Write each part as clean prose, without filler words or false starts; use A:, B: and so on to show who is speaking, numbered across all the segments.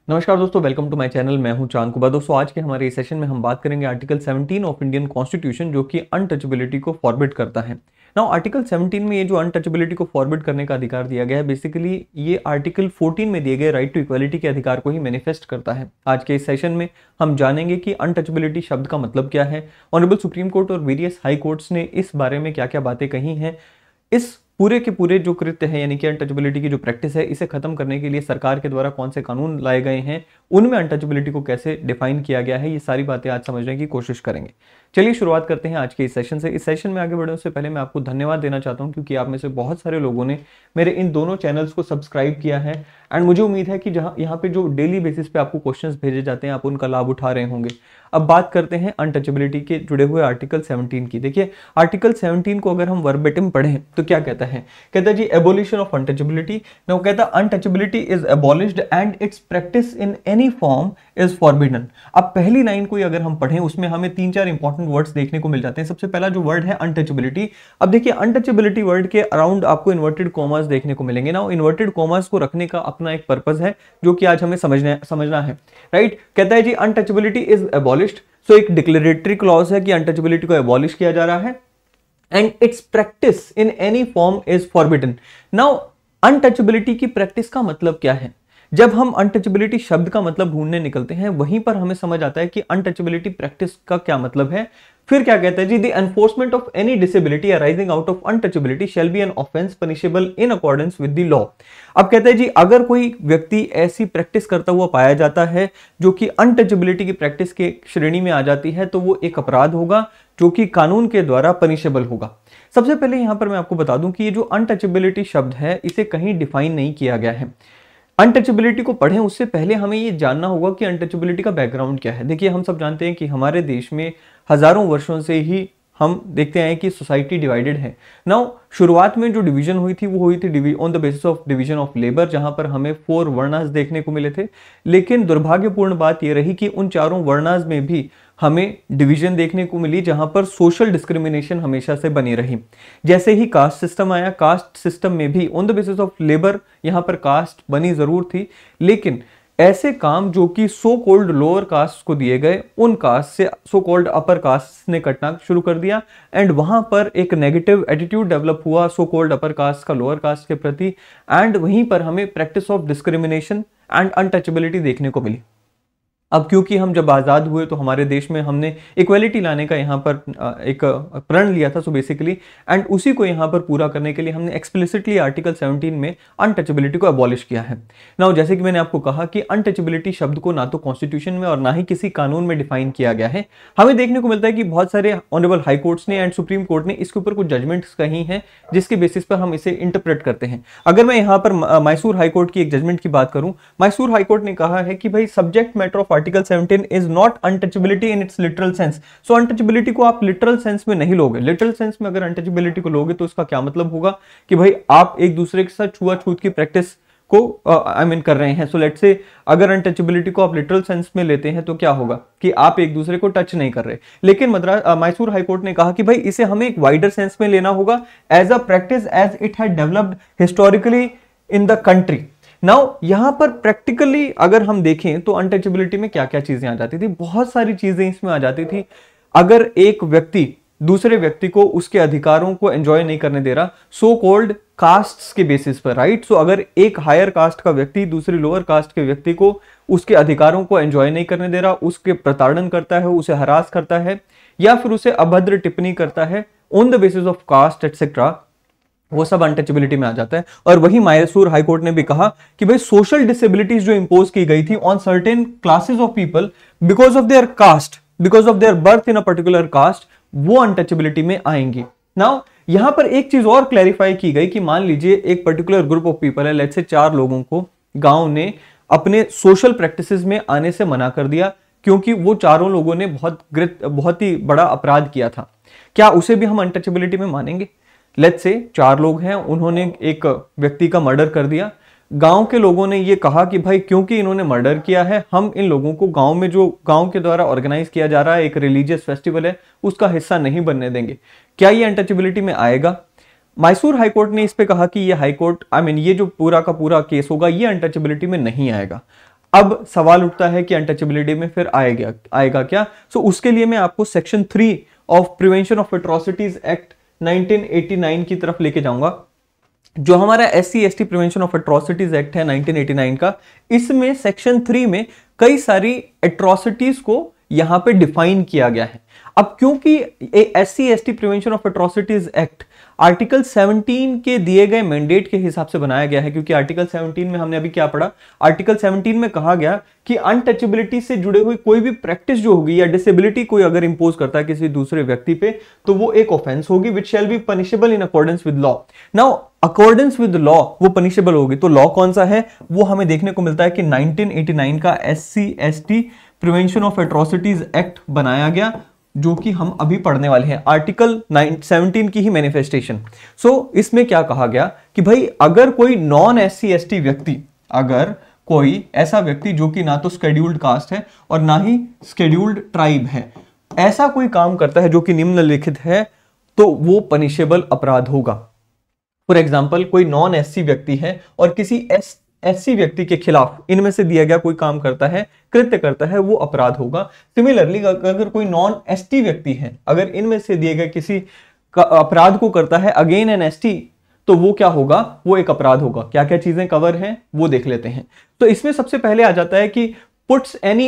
A: नमस्कार दोस्तों, welcome to my channel. मैं हूं चांद कुबा। दोस्तों, आज के हमारे इस सेशन में हम बात करेंगे आर्टिकल 17 ऑफ इंडियन कॉन्स्टिट्यूशन, जो कि अनटचेबिलिटी को फॉरबिड करता है। नाउ आर्टिकल 17 में ये जो अनटचेबिलिटी को फॉरबिड करने का अधिकार दिया गया है, बेसिकली ये आर्टिकल 14 में दिए गए राइट टू इक्वालिटी के अधिकार को ही मैनिफेस्ट करता है। आज के इस सेशन में हम जानेंगे कि अनटचेबिलिटी शब्द का मतलब क्या है, ऑनरेबल सुप्रीम कोर्ट और वेरियस हाई कोर्ट्स ने इस बारे में क्या क्या बातें कही हैं। इस पूरे के पूरे जो कृत्य है, यानी कि अनटचेबिलिटी की जो प्रैक्टिस है, इसे खत्म करने के लिए सरकार के द्वारा कौन से कानून लाए गए हैं, उनमें अनटचेबिलिटी को कैसे डिफाइन किया गया है, ये सारी बातें आज समझने की कोशिश करेंगे। चलिए शुरुआत करते हैं आज के इस सेशन से। इस सेशन में आगे बढ़ने से पहले मैं आपको धन्यवाद देना चाहता हूं, क्योंकि आप में से बहुत सारे लोगों ने मेरे इन दोनों चैनल्स को सब्सक्राइब किया है एंड मुझे उम्मीद है कि जहां यहाँ पे जो डेली बेसिस पे आपको क्वेश्चंस भेजे जाते हैं, आप उनका लाभ उठा रहे होंगे। अब बात करते हैं अनटचेबिलिटी के जुड़े हुए आर्टिकल 17 की। देखिए, आर्टिकल 17 को अगर हम वर्बेटिम पढ़ें तो क्या कहता है? कहता है जी, एबोलिशन ऑफ अनटचेबिलिटी। नाउ कहता है untouchability is abolished and it's practice in any form is forbidden. अब पहली लाइन को अगर हम पढ़ें, उसमें हमें 3-4 इंपॉर्टेंट वर्ड्स देखने को मिल जाते हैं। सबसे पहला जो वर्ड है अनटचेबिलिटी। अब देखिए, अनटचेबिलिटी वर्ड के अराउंड आपको इन्वर्टेड कॉमास देखने को मिलेंगे ना। इन्वर्टेड कॉमास को रखने का अपना एक पर्पस है, जो कि आज हमें समझना है, राइट। कहता है जी, अनटचेबिलिटी इज एबॉलिश्ड। सो एक डिक्लेरेटरी क्लॉज है कि अनटचेबिलिटी को एबॉलिश किया जा रहा है and it's practice in any form is forbidden. Now untouchability की प्रैक्टिस का मतलब क्या है? जब हम अनटचेबिलिटी शब्द का मतलब ढूंढने निकलते हैं, वहीं पर हमें समझ आता है कि अनटचेबिलिटी प्रैक्टिस का क्या मतलब है। फिर क्या कहता है जी, the enforcement of any disability arising out of untouchability shall be an offence punishable in accordance with the law. अब कहता है जी, अगर कोई व्यक्ति ऐसी प्रैक्टिस करता हुआ पाया जाता है जो कि अनटचेबिलिटी की प्रैक्टिस के श्रेणी में आ जाती है, तो वो एक अपराध होगा जो कि कानून के द्वारा पनिशेबल होगा। सबसे पहले यहां पर मैं आपको बता दूं कि ये जो अनटचेबिलिटी शब्द है, इसे कहीं डिफाइन नहीं किया गया है। अनटचेबिलिटी को पढ़ें उससे पहले हमें ये जानना होगा कि अनटचेबिलिटी का बैकग्राउंड क्या है। देखिए, हम सब जानते हैं कि हमारे देश में हजारों वर्षों से ही हम देखते हैं कि सोसाइटी डिवाइडेड है। नाउ शुरुआत में जो डिवीजन हुई थी, वो हुई थी on the basis of division of labour, जहां पर हमें 4 वर्णास देखने को मिले थे। लेकिन दुर्भाग्यपूर्ण बात यह रही कि उन चारों वर्णास में भी हमें डिवीजन देखने को मिली, जहां पर सोशल डिस्क्रिमिनेशन हमेशा से बनी रही। जैसे ही कास्ट सिस्टम आया, कास्ट सिस्टम में भी on the basis of labour यहां पर कास्ट बनी जरूर थी, लेकिन ऐसे काम जो कि सो कॉल्ड लोअर कास्ट को दिए गए, उन कास्ट से सो कॉल्ड अपर कास्ट ने कटना शुरू कर दिया एंड वहां पर एक नेगेटिव एटीट्यूड डेवलप हुआ सो कॉल्ड अपर कास्ट का लोअर कास्ट के प्रति, एंड वहीं पर हमें practice of discrimination and untouchability देखने को मिली। अब क्योंकि हम जब आज़ाद हुए तो हमारे देश में हमने इक्वलिटी लाने का यहाँ पर एक प्रण लिया था, सो बेसिकली, एंड उसी को यहाँ पर पूरा करने के लिए हमने एक्सप्लिसिटली आर्टिकल 17 में अनटचेबिलिटी को अबॉलिश किया है। नाउ जैसे कि मैंने आपको कहा कि अनटचेबिलिटी शब्द को ना तो कॉन्स्टिट्यूशन में और ना ही किसी कानून में डिफाइन किया गया है। हमें देखने को मिलता है कि बहुत सारे ऑनरेबल हाई कोर्ट्स ने एंड सुप्रीम कोर्ट ने इसके ऊपर कुछ जजमेंट्स कही हैं, जिसके बेसिस पर हम इसे इंटरप्रेट करते हैं। अगर मैं यहाँ पर मैसूर हाई कोर्ट की एक जजमेंट की बात करूँ, मैसूर हाई कोर्ट ने कहा है कि भाई subject matter of article 17 is not untouchability in its literal sense। So untouchability को आप लिटरल सेंस में नहीं लोगे। लिटरल सेंस में अगर अनटचेबिलिटी को लोगे तो इसका क्या मतलब होगा कि भाई आप एक दूसरे के साथ छुआछूत की प्रैक्टिस को कर रहे हैं। सो लेट्स से अगर अनटचेबिलिटी को आप लिटरल सेंस में लेते हैं तो क्या होगा कि आप एक दूसरे को टच नहीं कर रहे। लेकिन मैसूर हाई कोर्ट ने कहा कि भाई इसे हमें एक वाइडर सेंस में लेना होगा, as a practice as it had developed historically in the country. Now यहां पर प्रैक्टिकली अगर हम देखें तो अनटचेबिलिटी में क्या क्या चीजें आ जाती थी, बहुत सारी चीजें इसमें आ जाती थी। अगर एक व्यक्ति दूसरे व्यक्ति को उसके अधिकारों को एंजॉय नहीं करने दे रहा, सो कॉल्ड कास्ट्स के बेसिस पर, राइट। सो अगर एक हायर कास्ट का व्यक्ति दूसरी लोअर कास्ट के व्यक्ति को उसके अधिकारों को एंजॉय नहीं करने दे रहा, उसके प्रताड़न करता है, उसे हरास करता है, या फिर उसे अभद्र टिप्पणी करता है on the basis of caste etcetera, वो सब अनटचेबिलिटी में आ जाता है। और वही मैसूर हाई कोर्ट ने भी कहा कि भाई सोशल डिसेबिलिटीज जो इंपोज की गई थी on certain classes of people because of their caste, because of their birth in a particular caste, वो अनटचेबिलिटी में आएंगी। नाउ यहां पर एक चीज और क्लैरिफाई की गई कि मान लीजिए एक पर्टिकुलर ग्रुप ऑफ पीपल है, लेट्स से 4 लोगों को गांव ने अपने सोशल प्रैक्टिसेस में आने से मना कर दिया, क्योंकि वो चारों लोगों ने बहुत ही बड़ा अपराध किया था। क्या उसे भी हम अनटचेबिलिटी में मानेंगे? लेट्स से 4 लोग हैं, उन्होंने एक व्यक्ति का मर्डर कर दिया। गांव के लोगों ने ये कहा कि भाई क्योंकि इन्होंने मर्डर किया है, हम इन लोगों को गांव में जो गांव के द्वारा ऑर्गेनाइज किया जा रहा है एक रिलीजियस फेस्टिवल है, उसका हिस्सा नहीं बनने देंगे। क्या ये अनटचेबिलिटी में आएगा? मैसूर हाईकोर्ट ने इस पे कहा कि ये हाईकोर्ट ये जो पूरा का पूरा केस होगा ये अनटचेबिलिटी में नहीं आएगा। अब सवाल उठता है कि अनटचेबिलिटी में फिर आएगा क्या? सो उसके लिए मैं आपको section 3 of prevention of atrocities act 1989 की तरफ लेके जाऊंगा, जो हमारा SC/ST prevention of atrocities act है 1989 का। इसमें सेक्शन 3 में कई सारी एट्रोसिटीज को यहां पे डिफाइन किया गया है। अब क्योंकि SC/ST prevention of atrocities act article 17 के दिए गए मैंडेट के हिसाब से बनाया गया है, क्योंकि आर्टिकल 17 में हमने अभी क्या पढ़ा, आर्टिकल 17 में कहा गया कि अनटचेबिलिटी से जुड़े हुए कोई भी प्रैक्टिस जो होगी या डिसेबिलिटी कोई अगर इंपोज करता है किसी दूसरे व्यक्ति पे, तो वो एक ऑफेंस होगी which shall be punishable in accordance with law. Now accordance with law वो पनिशेबल होगी, तो लॉ कौन सा है वो हमें देखने को मिलता है कि 1989 का SC/ST prevention of atrocities act बनाया गया, जो कि हम अभी पढ़ने वाले हैं, आर्टिकल 17 की ही मैनिफेस्टेशन। सो इसमें क्या कहा गया कि भाई अगर कोई नॉन SC/ST व्यक्ति, अगर कोई ऐसा व्यक्ति जो कि ना तो शेड्यूल्ड कास्ट है और ना ही शेड्यूल्ड ट्राइब है, ऐसा कोई काम करता है जो कि निम्नलिखित है, तो वो पनिशेबल अपराध होगा। फॉर एग्जाम्पल, कोई नॉन SC व्यक्ति है और किसी SC व्यक्ति के खिलाफ इनमें से दिया गया कोई काम करता है, कृत्य करता है, वो अपराध होगा। सिमिलरली अगर कोई नॉन ST व्यक्ति है, अगर इनमें से दिए गए किसी अपराध को करता है अगेन एन ST, तो वो क्या होगा, वो एक अपराध होगा। क्या क्या चीजें कवर हैं वो देख लेते हैं। तो इसमें सबसे पहले आ जाता है कि puts any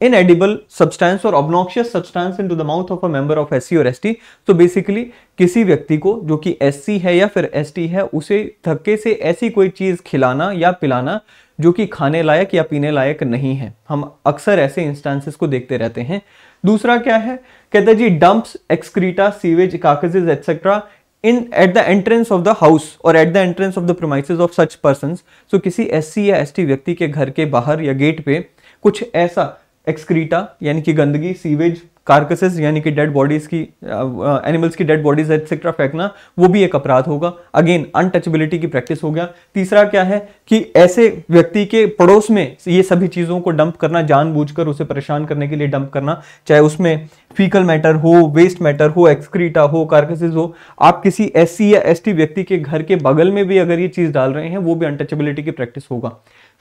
A: inedible substance or obnoxious substance into the mouth of a member of SC और ST। तो बेसिकली किसी व्यक्ति को जो कि SC है या फिर ST है, उसे धक्के से ऐसी कोई चीज खिलाना या पिलाना जो कि खाने लायक या पीने लायक नहीं है। हम अक्सर ऐसे इंस्टेंसेस को देखते रहते हैं। दूसरा क्या है, कहता है जी dumps, excreta, sewage, carcasses etcetera at the entrance of the house or at the entrance of the premises of such persons। so किसी SC या ST व्यक्ति के घर के बाहर या गेट पे कुछ ऐसा एक्सक्रीटा यानी कि गंदगी, सीवेज, कार्कसेस यानी कि डेड बॉडीज की, एनिमल्स की डेड बॉडीज एटसेट्रा फेंकना, वो भी एक अपराध होगा। अगेन अनटचेबिलिटी की प्रैक्टिस हो गया। तीसरा क्या है कि ऐसे व्यक्ति के पड़ोस में ये सभी चीजों को डंप करना, जानबूझकर उसे परेशान करने के लिए डंप करना, चाहे उसमें फीकल मैटर हो, वेस्ट मैटर हो, एक्सक्रीटा हो, कार्कसेस हो। आप किसी SC या ST व्यक्ति के घर के बगल में भी अगर ये चीज डाल रहे हैं, वो भी अनटचेबिलिटी की प्रैक्टिस होगा।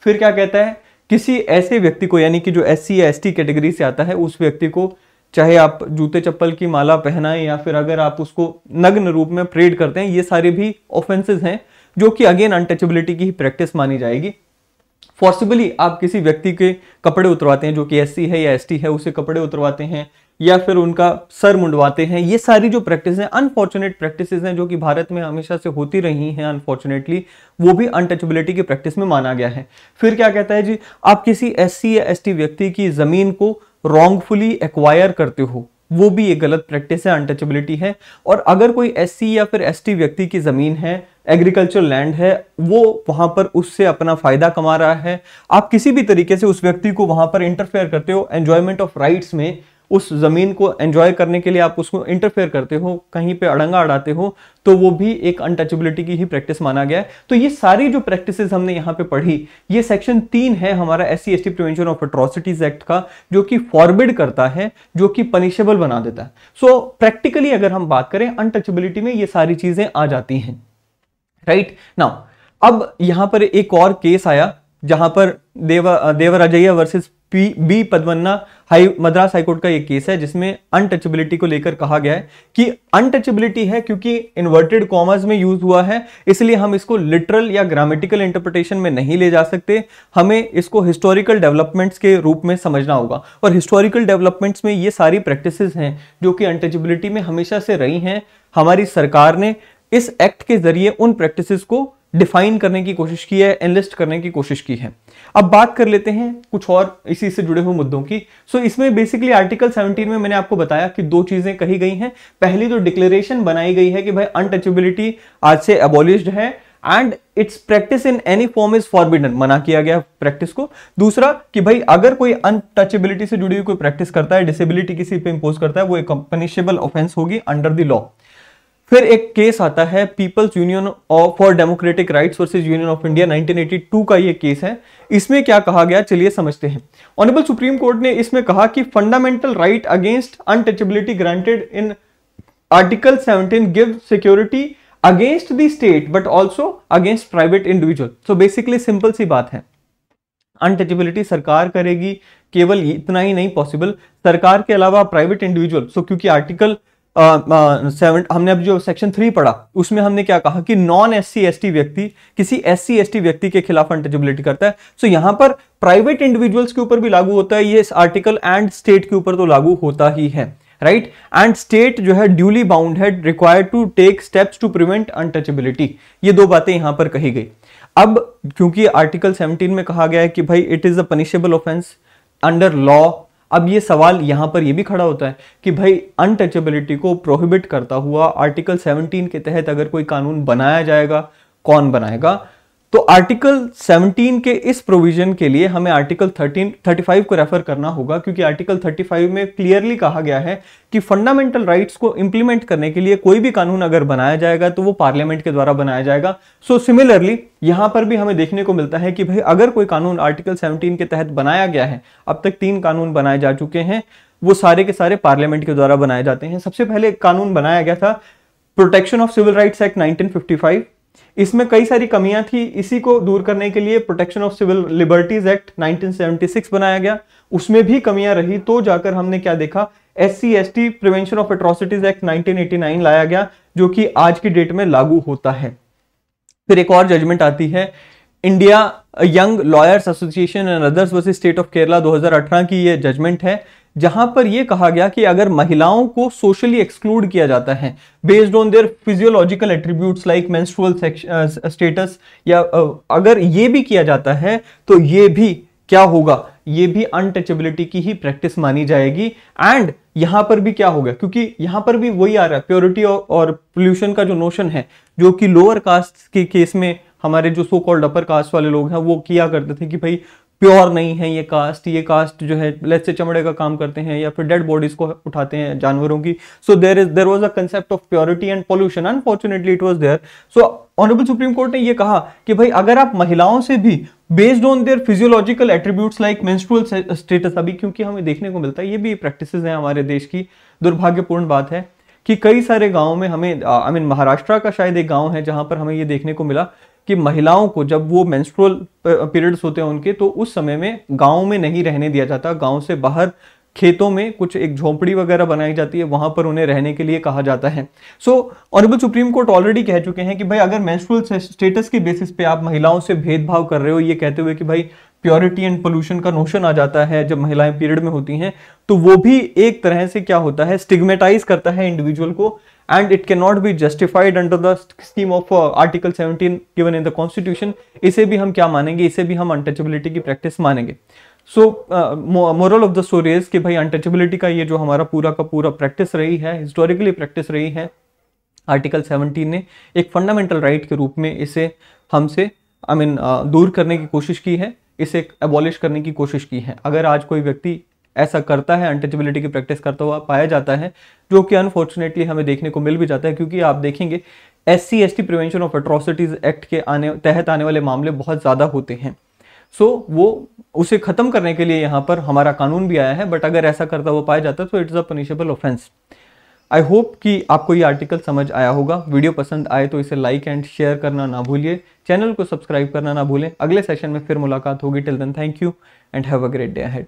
A: फिर क्या कहता है, किसी ऐसे व्यक्ति को, यानी कि जो SC या ST कैटेगरी से आता है, उस व्यक्ति को चाहे आप जूते चप्पल की माला पहनाएं या फिर अगर आप उसको नग्न रूप में परेड करते हैं, ये सारे भी ऑफेंसेस हैं जो कि अगेन अनटचेबिलिटी की ही प्रैक्टिस मानी जाएगी। फॉर्सिबली आप किसी व्यक्ति के कपड़े उतरवाते हैं जो कि SC है या ST है, उसे कपड़े उतरवाते हैं या फिर उनका सर मुंडवाते हैं। ये सारी जो प्रैक्टिस हैं, अनफॉर्चुनेट प्रैक्टिसेस हैं जो कि भारत में हमेशा से होती रही हैं अनफॉर्चुनेटली, वो भी अनटचेबिलिटी की प्रैक्टिस में माना गया है। फिर क्या कहता है जी, आप किसी SC या ST व्यक्ति की जमीन को रॉन्गफुली एक्वायर करते हो, वो भी एक गलत प्रैक्टिस है, अनटचेबिलिटी है। और अगर कोई SC या फिर ST व्यक्ति की जमीन है, एग्रीकल्चर लैंड है, वो वहां पर उससे अपना फायदा कमा रहा है, आप किसी भी तरीके से उस व्यक्ति को वहां पर इंटरफेयर करते हो, एंजॉयमेंट ऑफ राइट्स में उस जमीन को एंजॉय करने के लिए आप उसको इंटरफेयर करते हो, कहीं पे अड़ंगा अड़ाते हो, तो वो भी एक अनटचेबिलिटी की ही प्रैक्टिस माना गया है। तो ये सारी जो प्रैक्टिसेस हमने यहाँ पे पढ़ी, ये सेक्शन 3 है हमारा SC/ST prevention of atrocities act का, जो कि फॉरबिड करता है, जो कि पनिशेबल बना देता है। सो प्रैक्टिकली अगर हम बात करें, अनटचेबिलिटी में ये सारी चीजें आ जाती हैं, राइट नाउ। अब यहां पर एक और केस आया जहां पर देवराजैया वर्सेस बी पद्मन्ना मद्रास हाईकोर्ट का एक केस है, जिसमें अनटचेबिलिटी को लेकर कहा गया है कि अनटचेबिलिटी है क्योंकि इन्वर्टेड कॉमर्स में यूज हुआ है, इसलिए हम इसको लिटरल या ग्रामेटिकल इंटरप्रिटेशन में नहीं ले जा सकते, हमें इसको हिस्टोरिकल डेवलपमेंट्स के रूप में समझना होगा। और हिस्टोरिकल डेवलपमेंट्स में ये सारी प्रैक्टिसेस हैं जो कि अनटचेबिलिटी में हमेशा से रही हैं। हमारी सरकार ने इस एक्ट के जरिए उन प्रैक्टिसेस को डिफाइन करने की कोशिश की है, एनलिस्ट करने की कोशिश की है। अब बात कर लेते हैं कुछ और इसी से जुड़े हुए मुद्दों की। सो इसमें बेसिकली आर्टिकल 17 में मैंने आपको बताया कि दो चीजें कही गई हैं। पहली जो डिक्लेरेशन बनाई गई है कि भाई अनटचेबिलिटी आज से अबॉलिश्ड है and it's practice in any form is forbidden, मना किया गया प्रैक्टिस को। दूसरा कि भाई अगर कोई अनटचेबिलिटी से जुड़ी हुई कोई प्रैक्टिस करता है, डिसेबिलिटी किसी पे इंपोज करता है, वो एक पनिशेबल ऑफेंस होगी अंडर द लॉ। फिर एक केस आता है people's union for democratic rights versus union of India, 1982 का ये केस है। इसमें क्या कहा गया, चलिए समझते हैं। ऑनरेबल सुप्रीम कोर्ट ने इसमें कहा कि fundamental right against untouchability granted in article 17 give security against the state but also against private individual. So basically simple सी बात है, अनटचेबिलिटी सरकार करेगी, केवल इतना ही नहीं पॉसिबल, सरकार के अलावा प्राइवेट इंडिविजुअल। सो क्योंकि आर्टिकल 7 हमने अब जो सेक्शन 3 पढ़ा उसमें हमने क्या कहा कि नॉन एससी एसटी व्यक्ति किसी एससी एसटी व्यक्ति के खिलाफ अनटचेबिलिटी करता है। सो यहां पर प्राइवेट इंडिविजुअल्स के ऊपर भी लागू होता है ये आर्टिकल, एंड स्टेट के ऊपर तो लागू होता ही है, राइट। एंड स्टेट जो है ड्यूली बाउंड है, required to take steps to prevent untouchability. ये दो बातें यहां पर कही गई। अब क्योंकि आर्टिकल 17 में कहा गया है कि भाई it is a punishable offence under law, अब ये सवाल यहां पर ये भी खड़ा होता है कि भाई अनटचेबिलिटी को प्रोहिबिट करता हुआ आर्टिकल 17 के तहत अगर कोई कानून बनाया जाएगा, कौन बनाएगा? तो आर्टिकल 17 के इस प्रोविजन के लिए हमें आर्टिकल 35 को रेफर करना होगा, क्योंकि आर्टिकल 35 में क्लियरली कहा गया है कि फंडामेंटल राइट्स को इंप्लीमेंट करने के लिए कोई भी कानून अगर बनाया जाएगा तो वो पार्लियामेंट के द्वारा बनाया जाएगा। सो सिमिलरली यहां पर भी हमें देखने को मिलता है कि भाई अगर कोई कानून आर्टिकल 17 के तहत बनाया गया है, अब तक 3 कानून बनाए जा चुके हैं, वो सारे के सारे पार्लियामेंट के द्वारा बनाए जाते हैं। सबसे पहले कानून बनाया गया था protection of civil rights act 1955, इसमें कई सारी कमियां थी, इसी को दूर करने के लिए protection of civil liberties act 1976 बनाया गया, उसमें भी कमियां रही, तो जाकर हमने क्या देखा, SC ST prevention of atrocities act 1989 लाया गया, जो कि आज की डेट में लागू होता है। फिर एक और जजमेंट आती है India young lawyers association and others versus state of Kerala 2018 की ये जजमेंट है, जहां पर यह कहा गया कि अगर महिलाओं को सोशली एक्सक्लूड किया जाता है based on their physiological attributes like menstrual status, या अगर ये भी किया जाता है तो ये भी क्या होगा, ये भी अनटचेबिलिटी की ही प्रैक्टिस मानी जाएगी। एंड यहां पर भी क्या होगा, क्योंकि यहां पर भी वही आ रहा है, प्योरिटी और पोल्यूशन का जो नोशन है, जो कि लोअर कास्ट के केस में हमारे जो सो कॉल्ड अपर कास्ट वाले लोग हैं वो किया करते थे कि भाई प्योर नहीं है ये कास्ट जो है लेट्स से चमड़े का काम करते हैं या फिर डेड बॉडीज को उठाते हैं जानवरों की। So there was a concept of purity and pollution, unfortunately it was there. So honourable supreme court ने ये कहा कि भाई अगर आप महिलाओं से भी based on their physiological attributes like menstrual status, अभी क्योंकि हमें देखने को मिलता है ये भी प्रैक्टिसेस हैं हमारे देश की, दुर्भाग्यपूर्ण बात है कि कई सारे गाँव में हमें महाराष्ट्र का शायद एक गाँव है जहां पर हमें ये देखने को मिला कि महिलाओं को जब वो मेंस्ट्रुअल पीरियड्स होते हैं उनके, तो उस समय में गांव में नहीं रहने दिया जाता, गांव से बाहर खेतों में कुछ एक झोंपड़ी वगैरह बनाई जाती है, वहां पर उन्हें रहने के लिए कहा जाता है। सो ऑनरेबल सुप्रीम कोर्ट ऑलरेडी कह चुके हैं कि भाई अगर मेंस्ट्रुअल स्टेटस के बेसिस पे आप महिलाओं से भेदभाव कर रहे हो, ये कहते हुए कि भाई प्योरिटी एंड पोल्यूशन का नोशन आ जाता है जब महिलाएं पीरियड में होती हैं, तो वो भी एक तरह से क्या होता है, स्टिग्मेटाइज करता है इंडिविजुअल को, and it cannot be justified under the scheme of article 17 given in the constitution। इसे भी हम क्या मानेंगे, इसे भी हम अनटचेबिलिटी की प्रैक्टिस मानेंगे। सो moral of the story is कि भाई अनटचेबिलिटी का ये जो हमारा पूरा का पूरा प्रैक्टिस रही है, हिस्टोरिकली प्रैक्टिस रही है, आर्टिकल 17 ने एक फंडामेंटल राइट के रूप में इसे हमसे दूर करने की कोशिश की है, इसे एबॉलिश करने की कोशिश की है। अगर आज कोई व्यक्ति ऐसा करता है, अनटचेबिलिटी की प्रैक्टिस करता हुआ पाया जाता है, जो कि अनफॉर्चुनेटली हमें देखने को मिल भी जाता है, क्योंकि आप देखेंगे SC ST prevention of atrocities act के तहत आने वाले मामले बहुत ज़्यादा होते हैं। सो वो उसे खत्म करने के लिए यहाँ पर हमारा कानून भी आया है, बट अगर ऐसा करता हुआ पाया जाता है तो it is a punishable offence. I hope कि आपको ये आर्टिकल समझ आया होगा। वीडियो पसंद आए तो इसे लाइक एंड शेयर करना ना भूलिए, चैनल को सब्सक्राइब करना ना भूलें। अगले सेशन में फिर मुलाकात होगी। Till then thank you and have a great day ahead.